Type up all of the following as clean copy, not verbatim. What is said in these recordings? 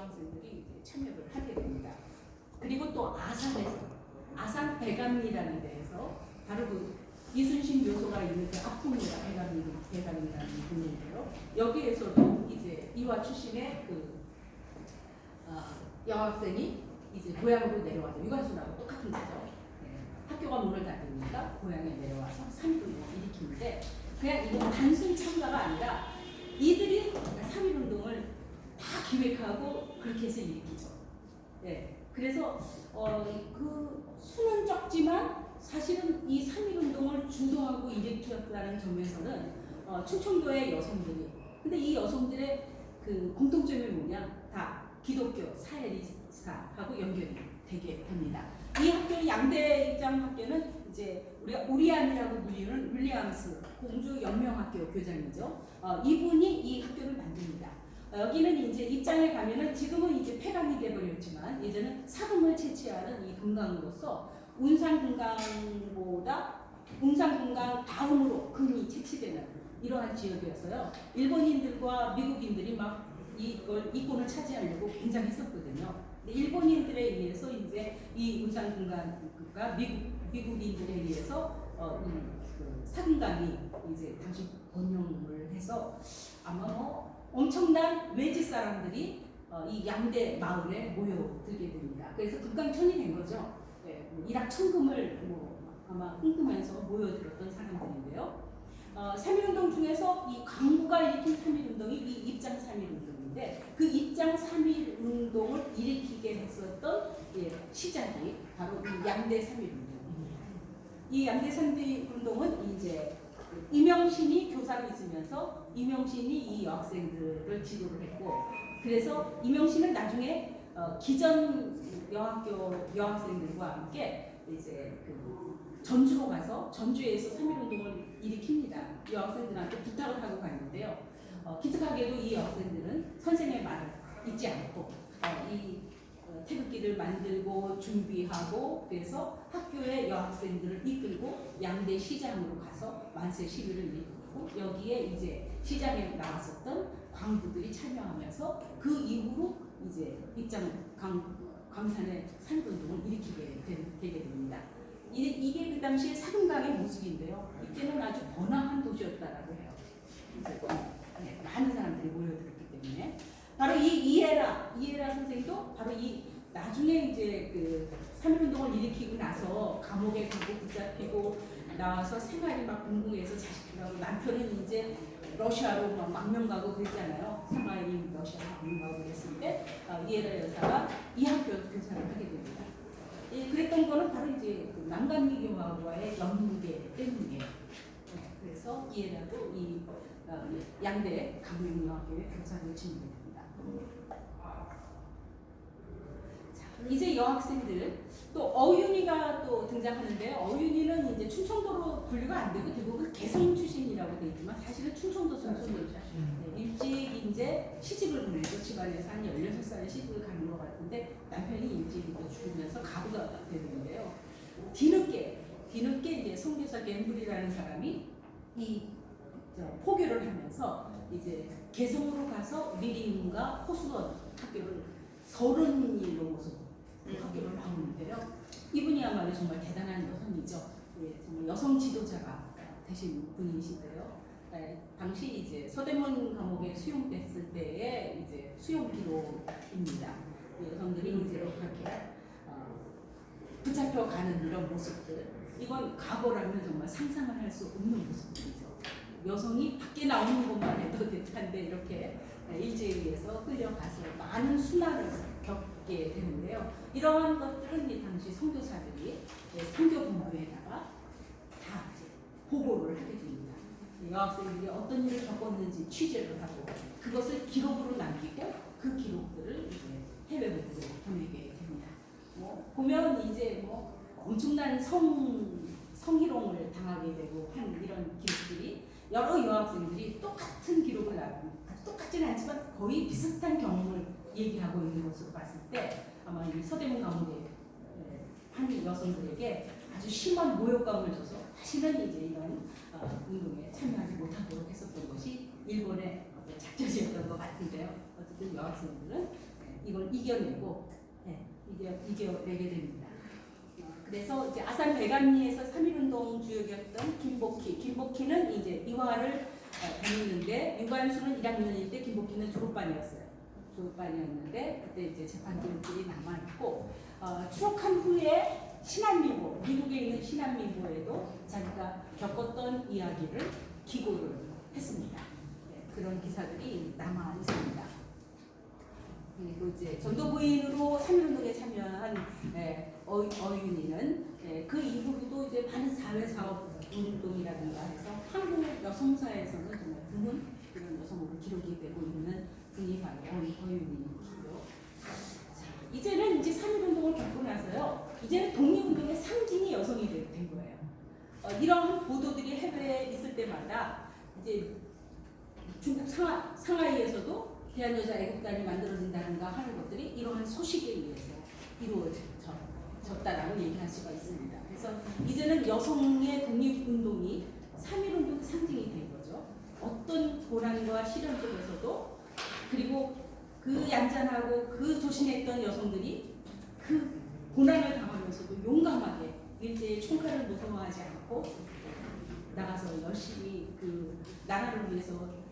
여학생들이 이제 참여를 하게 됩니다. 그리고 또 아산 대감리라는 데에서 바로 그 이순신 묘소가 있는 그 앞부입니다. 대감리라는 분인데요. 여기에서도 이제 이화 출신의 그 여학생이 이제 고향으로 내려와서 유관순하고 똑같은 거죠. 네. 학교가 문을 닫으니까 고향에 내려와서 삼일운동을 일으키는데 그냥 이건 단순 참가가 아니라 이들이 3.1운동을 다 기획하고 그렇게 해서 일으키죠. 네. 그래서 그 수는 적지만 사실은 이 3.1운동을 주도하고 일으켰다는 점에서는 충청도의 여성들이 근데 이 여성들의 그 공통점이 뭐냐 다 기독교 사회리사하고 연결이 되게 됩니다. 이 학교는 양대 입장 학교는 이제 우리가 오리안이라고 불리는 윌리엄스 공주 연명학교 교장이죠. 이분이 이 학교를 만듭니다. 여기는 이제 입장에 가면은 지금은 이제 폐강이 돼버렸지만 예전은 사금을 채취하는 이 금강으로서 운산금강 다음으로 금이 채취되는 이러한 지역이어서요. 일본인들과 미국인들이 막 이걸 이권을 차지하려고 굉장했었거든요. 일본인들에 의해서 이제 이 운산금강가 미국인들에 의해서 그 사금강이 이제 당시 번영을 해서 아마 뭐 엄청난 외지 사람들이 이 양대 마을에 모여들게 됩니다. 그래서 금강천이 된 거죠. 네, 일확천금을 뭐 아마 흥금해서 모여들었던 사람들인데요. 3.1운동 중에서 이 강부가 일으킨 3.1운동이 이 입장 3.1운동인데 그 입장 3.1운동을 일으키게 했었던 시작이 바로 이 양대 3.1운동입니다. 이 양대 3.1운동은 이제 이명신이 교사로 있으면서 이명신이 이 여학생들을 지도를 했고 그래서 이명신은 나중에 기전 여학생들과 함께 이제 그 전주로 가서 전주에서 3.1운동을 일으킵니다. 여학생들한테 부탁을 하고 갔는데요. 기특하게도 이 여학생들은 선생의 말을 잊지 않고 이 태극기를 만들고 준비하고 그래서 학교의 여학생들을 이끌고 양대 시장으로 가서 만세 시위를 일으키고 여기에 이제 시장에 나왔었던 광부들이 참여하면서 그 이후로 이제 입장 광산의 3.1운동을 일으키게 되게 됩니다. 이게 그 당시에 사금강의 모습인데요. 이때는 아주 번화한 도시였다라고 해요. 네, 많은 사람들이 모여들었기 때문에 바로 이 이해라 선생도 바로 이 나중에 이제 그 3.1운동을 일으키고 나서 감옥에 가고 붙잡히고 나와서 생활이 막 궁금해서 자식들하고 남편은 이제 러시아로 막 망명 가고 그랬잖아요. 상하이 러시아 망명 가고 그랬을 때 이해라 여사가 이 학교 교사를 하게 됩니다. 그랬던 거는 바로 이제 그 난감미교와의 연계 때문이에요. 그래서 이해라도 이 양대 강릉여학교의 교사를 지내게 됩니다. 자, 이제 여학생들 또 어윤이가 또 등장하는데요. 어윤이는 이제 충청도로 분류가 안 되고 대부분 개성 출신이라고 되어 있지만 사실은 충청도 순손이죠. 일찍 이제 시집을 보내서 집안에서 한 16살에 시집을 가는 것 같은데 남편이 일찍 죽으면서 가부가 되는데요. 뒤늦게 이제 선교사 갬블이라는 사람이 포교를 하면서 이제 개성으로 가서 미림과 호수원 학교를 30일 넘어서 학교를 나오는데요. 이분이야말로 정말 대단한 여성이죠. 정말 여성 지도자가 되신 분이신데요. 당시 이제 서대문 감옥에 수용됐을 때의 이제 수용 기록입니다. 여성들이 이제 그렇게 붙잡혀가는 이런 모습들. 이건 과거라면 정말 상상을 할 수 없는 모습들이죠. 여성이 밖에 나오는 것만 해도 대단한데 이렇게 일제에 의해서 끌려가서 많은 순환을 겪게 되는데요. 이러한 것들은 이 당시 선교사들이 선교본부에다가 다 이제 보고를 하게 됩니다. 여학생들이 어떤 일을 겪었는지 취재를 하고 그것을 기록으로 남기고 그 기록들을 이제 해외 본부로 보내게 됩니다. 보면 이제 엄청난 성희롱을 당하게 되고 한 이런 기록들이 여러 여학생들이 똑같은 기록을 남기고 똑같지는 않지만 거의 비슷한 경험을 얘기하고 있는 것으로 봤을 때 아마 이 서대문 감옥의 한 여성들에게 아주 심한 모욕감을 줘서 다시는 이제 이런 운동에 참여하지 못하도록 했었던 것이 일본의 작전이었던 것 같은데요. 어쨌든 여학생들은 이걸 이겨내고 이겨내게 됩니다. 그래서 이제 아산 배감리에서 3.1운동 주역이었던 김복희는 이제 이화를 다녔는데 유관수는 1학년일 때 김복희는 졸업반이었는데 그때 이제 재판 기록들이 남아 있고 추록한 후에 신한민보 미국에 있는 신한민보에도 자기가 겪었던 이야기를 기고를 했습니다. 그런 기사들이 남아 있습니다. 그리고 이제 전도 부인으로 3.1운동에 참여한 어윤이는 그 이후로도 이제 많은 사회사업 운동이라든가 해서 한국 여성사에서는 정말 드문 그런 여성으로 기록이 되고 있는 분이 바로 어윤이고요. 이제는 이제 3.1운동을 겪고 나서요. 이제는 독립운동의 상징이 여성이 된 거예요. 이런 보도들이 해외에 있을 때마다 이제 중국 상하이에서도 대한여자애국단이 만들어진다든가 하는 것들이 이러한 소식에 의해서 이루어졌다라고 얘기할 수가 있습니다. 그래서 이제는 여성의 독립운동이 3.1운동의 상징이 된 거죠. 어떤 고난과 시련 속에서도 그리고 그 얌전하고 그 조신했던 여성들이 그 고난을 당하면서도 용감하게 일제의 총칼을 무서워하지 않고 나가서 열심히 그 나라를 위해서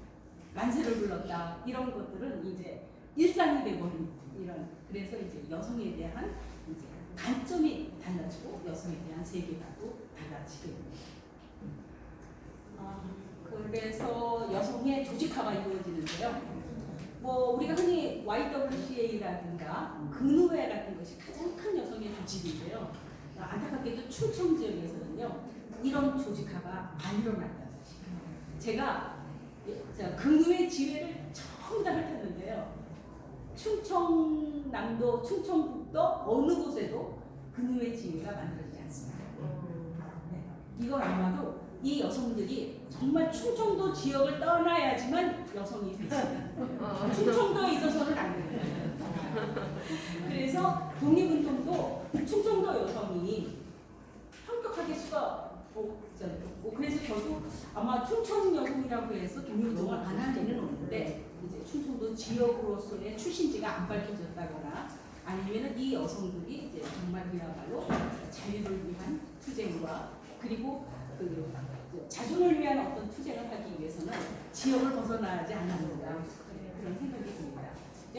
만세를 불렀다. 이런 것들은 이제 일상이 돼버린 이런 그래서 이제 여성에 대한 이제 관점이 달라지고 여성에 대한 세계관도 달라지게 됩니다. 그래서 여성의 조직화가 이루어지는데요. 뭐 우리가 흔히 YWCA라든가 근우회 같은 것이 가장 큰 여성의 조직인데요. 안타깝게도 충청 지역에서는요 이런 조직화가 안 일어났다는 사실. 제가 근우회 지회를 처음 다 훑었는데요. 충청남도, 충청북도 어느 곳에도 근우회 지회가 만들어지지 않습니다. 네. 이건 아마도 이 여성들이 정말 충청도 지역을 떠나야지만 여성이 되십니다. 충청도에 있어서는 안 돼요. 그래서 독립운동도 충청도 여성이 현격하게 그래서 저도 아마 충청 여성이라고 해서 독립운동을 안 할 리는 없는데 이제 충청도 지역으로서의 출신지가 안 밝혀졌다거나 아니면은 이 여성들이 이제 정말 그야말로 자유를 위한 투쟁과 그리고 그 자존을 위한 어떤 투쟁을 하기 위해서는 지역을 벗어나지 않는다 그런 생각이 듭니다.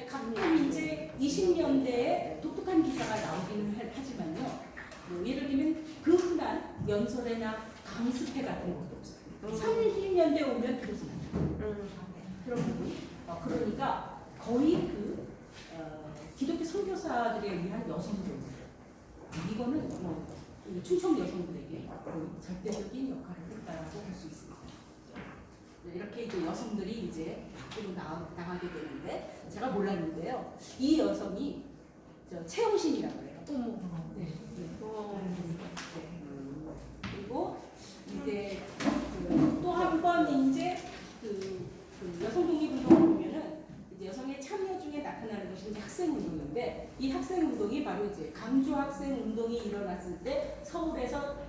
가끔 이제 20년대에 독특한 기사가 나오기는 하지만요. 뭐 예를 들면 그 흔한 연설회나 강습회 같은 것도 없어요. 30년대 오면 비로소 나타나요. 그런 부분. 그러니까 거의 그 기독교 선교사들에 의한 여성들 이거는 뭐 충청 여성들에게 거의 절대적인 역할을 했다라고 볼 수 있습니다. 이렇게 이제 여성들이 이제 밖으로 나가게 되는데 제가 몰랐는데요. 이 여성이 최영신이라고 해요. 네. 그리고 이제 또 한 번 이제 그 여성 독립운동을 보면은 이제 여성의 참여 중에 나타나는 것이 이제 학생운동인데 이 학생운동이 바로 이제 강주 학생운동이 일어났을 때 서울에서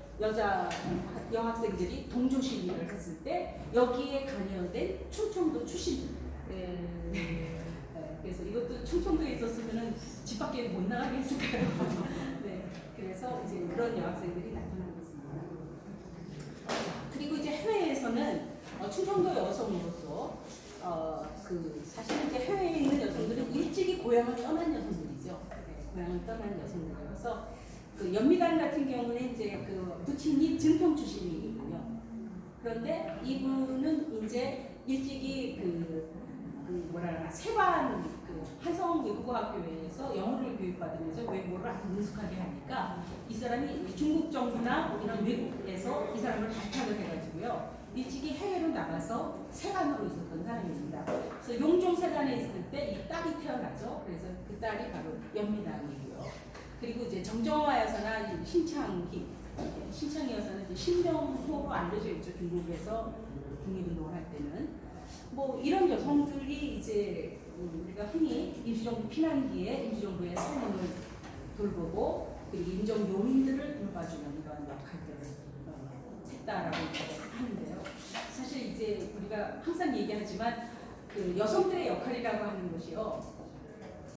여학생들이 동조 시위를 했을 때 여기에 관여된 충청도 출신들입니다. 그래서 이것도 충청도에 있었으면은 집 밖에 못 나가게 했을까요? 네. 그래서 이제 그런 여학생들이 나타나고 있습니다. 그리고 이제 해외에서는 충청도 여성으로서 사실 이제 해외에 있는 여성들은 일찍이 고향을 떠난 여성들이죠. 네, 고향을 떠난 여성들이어서 그 연미단 같은 경우는 이제 그 부친이 증평 출신이거든요. 그런데 이분은 이제 일찍이 세관 한성 외국어학교에서 영어를 교육받으면서 외국어를 아주 능숙하게 하니까 이 사람이 중국 정부나 이런 외국에서 이 사람을 발탁을 해가지고요. 일찍이 해외로 나가서 세관으로 있었던 사람입니다. 그래서 용종 세관에 있을 때 이 딸이 태어나죠. 그래서 그 딸이 바로 연미단이고요. 그리고 이제 정정화 여사나 신창희 여사는 이제 신명호로 알려져 있죠. 중국에서 독립운동을 할 때는 뭐 이런 여성들이 이제 우리가 흔히 임시정부 피난기에 임시정부의 상황을 돌보고 그리고 임정 요인들을 돌봐주는 이런 역할들을 했다라고 하는데요. 사실 이제 우리가 항상 얘기하지만 그 여성들의 역할이라고 하는 것이요.